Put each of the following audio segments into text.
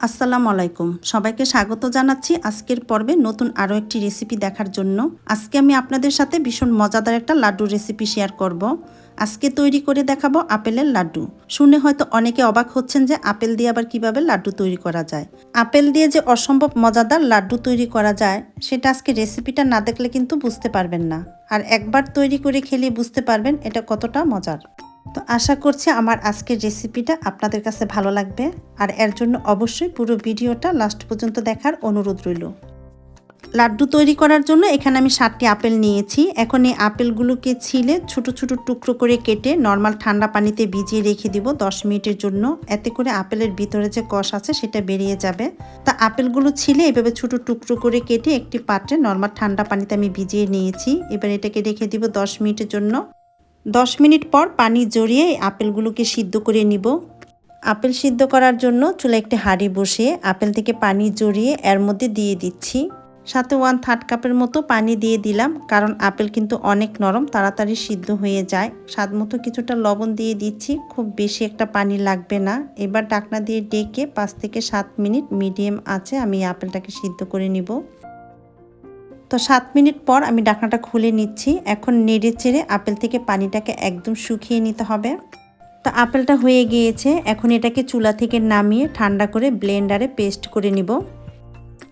আসসালামু আলাইকুম, সবাইকে স্বাগত জানাচ্ছি আজকের পর্বে নতুন আরও একটি রেসিপি দেখার জন্য। আজকে আমি আপনাদের সাথে ভীষণ মজাদার একটা লাড্ডু রেসিপি শেয়ার করব। আজকে তৈরি করে দেখাবো আপেলের লাড্ডু। শুনে হয়তো অনেকে অবাক হচ্ছেন যে আপেল দিয়ে আবার কিভাবে লাড্ডু তৈরি করা যায়। আপেল দিয়ে যে অসম্ভব মজাদার লাড্ডু তৈরি করা যায় সেটা আজকে রেসিপিটা না দেখলে কিন্তু বুঝতে পারবেন না, আর একবার তৈরি করে খেলে বুঝতে পারবেন এটা কতটা মজার। তো আশা করছি আমার আজকের রেসিপিটা আপনাদের কাছে ভালো লাগবে, আর এর জন্য অবশ্যই পুরো ভিডিওটা লাস্ট পর্যন্ত দেখার অনুরোধ রইল। লাড্ডু তৈরি করার জন্য এখানে আমি 7টি আপেল নিয়েছি। এখন এই আপেলগুলোকে ছিলে ছোট ছোট টুকরো করে কেটে নর্মাল ঠান্ডা পানিতে ভিজিয়ে রেখে দিব 10 মিনিটের জন্য। এতে করে আপেলের ভিতরে যে কষ আছে সেটা বেরিয়ে যাবে। তা আপেলগুলো ছিলে এভাবে ছোট টুকরো করে কেটে একটি পাত্রে নর্মাল ঠান্ডা পানিতে আমি ভিজিয়ে নিয়েছি। এবার এটাকে রেখে দিব 10 মিনিটের জন্য। 10 মিনিট পর পানি ঝরিয়ে আপেলগুলোকে সিদ্ধ করে নিব। আপেল সিদ্ধ করার জন্য চুলায় একটি হাঁড়ি বসিয়ে আপেল থেকে পানি ঝরিয়ে এর মধ্যে দিয়ে দিচ্ছি। সাথে 1/3 কাপের মতো পানি দিয়ে দিলাম, কারণ আপেল কিন্তু অনেক নরম, তাড়াতাড়ি সিদ্ধ হয়ে যায়। স্বাদ মতো কিছুটা লবণ দিয়ে দিচ্ছি, খুব বেশি একটা পানি লাগবে না। এবার ঢাকনা দিয়ে ঢেকে 5 থেকে 7 মিনিট মিডিয়াম আঁচে আমি আপেলটাকে সিদ্ধ করে নিব। তো 7 মিনিট পর আমি ঢাকনাটা খুলে নিচ্ছি। এখন নেড়ে চেড়ে আপেল থেকে পানিটাকে একদম শুকিয়ে নিতে হবে। তো আপেলটা হয়ে গিয়েছে, এখন এটাকে চুলা থেকে নামিয়ে ঠান্ডা করে ব্লেন্ডারে পেস্ট করে নিব।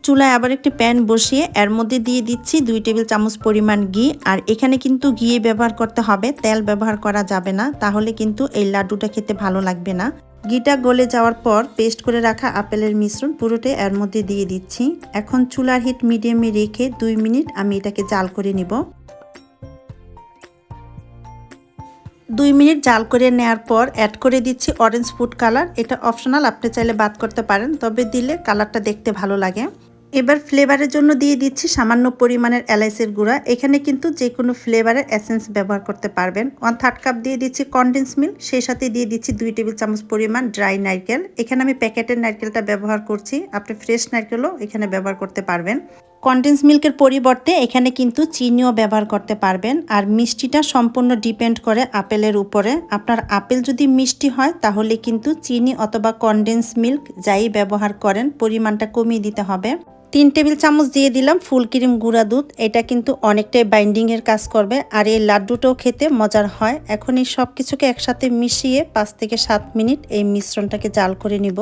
চুলায় আবার একটি প্যান বসিয়ে এর মধ্যে দিয়ে দিচ্ছি 2 টেবিল চামচ পরিমাণ ঘি। আর এখানে কিন্তু ঘি ব্যবহার করতে হবে, তেল ব্যবহার করা যাবে না, তাহলে কিন্তু এই লাড্ডুটা খেতে ভালো লাগবে না। ঘিটা গলে যাওয়ার পর পেস্ট করে রাখা আপেলের মিশ্রণ পুরোটাই এর মধ্যে দিয়ে দিচ্ছি। এখন চুলার হিট মিডিয়ামে রেখে 2 মিনিট আমি এটাকে জাল করে নিব। 2 মিনিট জাল করে নেওয়ার পর অ্যাড করে দিচ্ছি অরেঞ্জ ফুড কালার। এটা অপশনাল, আপনি চাইলে বাদ করতে পারেন, তবে দিলে কালারটা দেখতে ভালো লাগে। এবার ফ্লেভারের জন্য দিয়ে দিচ্ছি সামান্য পরিমাণের এলাইচের গুঁড়া। এখানে কিন্তু যে কোনো ফ্লেভারের এসেন্স ব্যবহার করতে পারবেন। 1/3 কাপ দিয়ে দিচ্ছি কনডেন্স মিল্ক, সেই সাথে দিয়ে দিচ্ছি 2 টেবিল চামচ পরিমাণ ড্রাই নারকেল। এখানে আমি প্যাকেটের নারকেলটা ব্যবহার করছি, আপনি ফ্রেশ নারকেলও এখানে ব্যবহার করতে পারবেন। কনডেন্স মিল্কের পরিবর্তে এখানে কিন্তু চিনিও ব্যবহার করতে পারবেন। আর মিষ্টিটা সম্পূর্ণ ডিপেন্ড করে আপেলের উপরে। আপনার আপেল যদি মিষ্টি হয় তাহলে কিন্তু চিনি অথবা কনডেন্স মিল্ক যাই ব্যবহার করেন পরিমাণটা কমিয়ে দিতে হবে। 3 টেবিল চামচ দিয়ে দিলাম ফুল ক্রিম গুঁড়া দুধ। এটা কিন্তু অনেকটাই বাইন্ডিংয়ের কাজ করবে, আর এই লাড্ডুটাও খেতে মজার হয়। এখন এই সব কিছুকে একসাথে মিশিয়ে 5 থেকে 7 মিনিট এই মিশ্রণটাকে জাল করে নিব।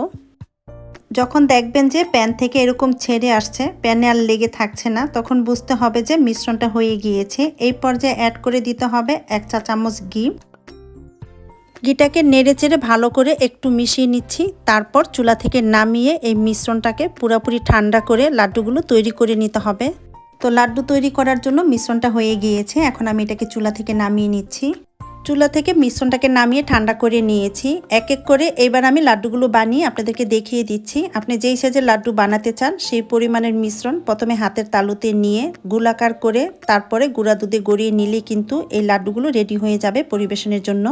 যখন দেখবেন যে প্যান থেকে এরকম ছেড়ে আসছে, প্যানে আর লেগে থাকছে না, তখন বুঝতে হবে যে মিশ্রণটা হয়ে গিয়েছে। এই পর্যায়ে অ্যাড করে দিতে হবে 1 চা চামচ ঘি। ঘিটাকে নেড়ে চেড়ে ভালো করে একটু মিশিয়ে নিচ্ছি। তারপর চুলা থেকে নামিয়ে এই মিশ্রণটাকে পুরোপুরি ঠান্ডা করে লাড্ডুগুলো তৈরি করে নিতে হবে। তো লাড্ডু তৈরি করার জন্য মিশ্রণটা হয়ে গিয়েছে, এখন আমি এটাকে চুলা থেকে নামিয়ে নিচ্ছি। চুলা থেকে মিশ্রণটাকে নামিয়ে ঠান্ডা করে নিয়েছি। এক এক করে এবার আমি লাড্ডুগুলো বানিয়ে আপনাদেরকে দেখিয়ে দিচ্ছি। আপনি যেই সাইজের লাড্ডু বানাতে চান সেই পরিমাণের মিশ্রণ প্রথমে হাতের তালুতে নিয়ে গোলাকার করে তারপরে গুঁড়া দুধে গড়িয়ে নিলে কিন্তু এই লাড্ডুগুলো রেডি হয়ে যাবে পরিবেশনের জন্য।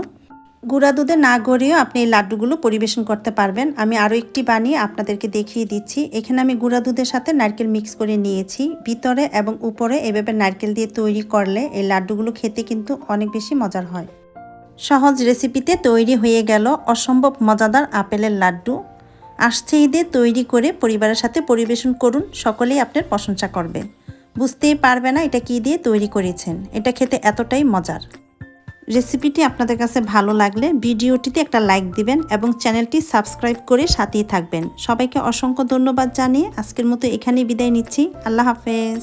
গুঁড়া দুধে না গড়িয়েও আপনি এই লাড্ডুগুলো পরিবেশন করতে পারবেন। আমি আরও একটি বানিয়ে আপনাদেরকে দেখিয়ে দিচ্ছি। এখানে আমি গুঁড়া দুধের সাথে নারকেল মিক্স করে নিয়েছি। ভিতরে এবং উপরে এভাবে নারকেল দিয়ে তৈরি করলে এই লাড্ডুগুলো খেতে কিন্তু অনেক বেশি মজার হয়। সহজ রেসিপিতে তৈরি হয়ে গেল অসম্ভব মজাদার আপেলের লাড্ডু। আসছে ঈদে তৈরি করে পরিবারের সাথে পরিবেশন করুন, সকলেই আপনার প্রশংসা করবে। বুঝতেই পারবে না এটা কী দিয়ে তৈরি করেছেন, এটা খেতে এতটাই মজার। রেসিপিটি আপনাদের কাছে ভালো লাগলে ভিডিওটিতে একটা লাইক দিবেন এবং চ্যানেলটি সাবস্ক্রাইব করে সাথেই থাকবেন। সবাইকে অসংখ্য ধন্যবাদ জানিয়ে আজকের মতো এখানেই বিদায় নিচ্ছি। আল্লাহ হাফেজ।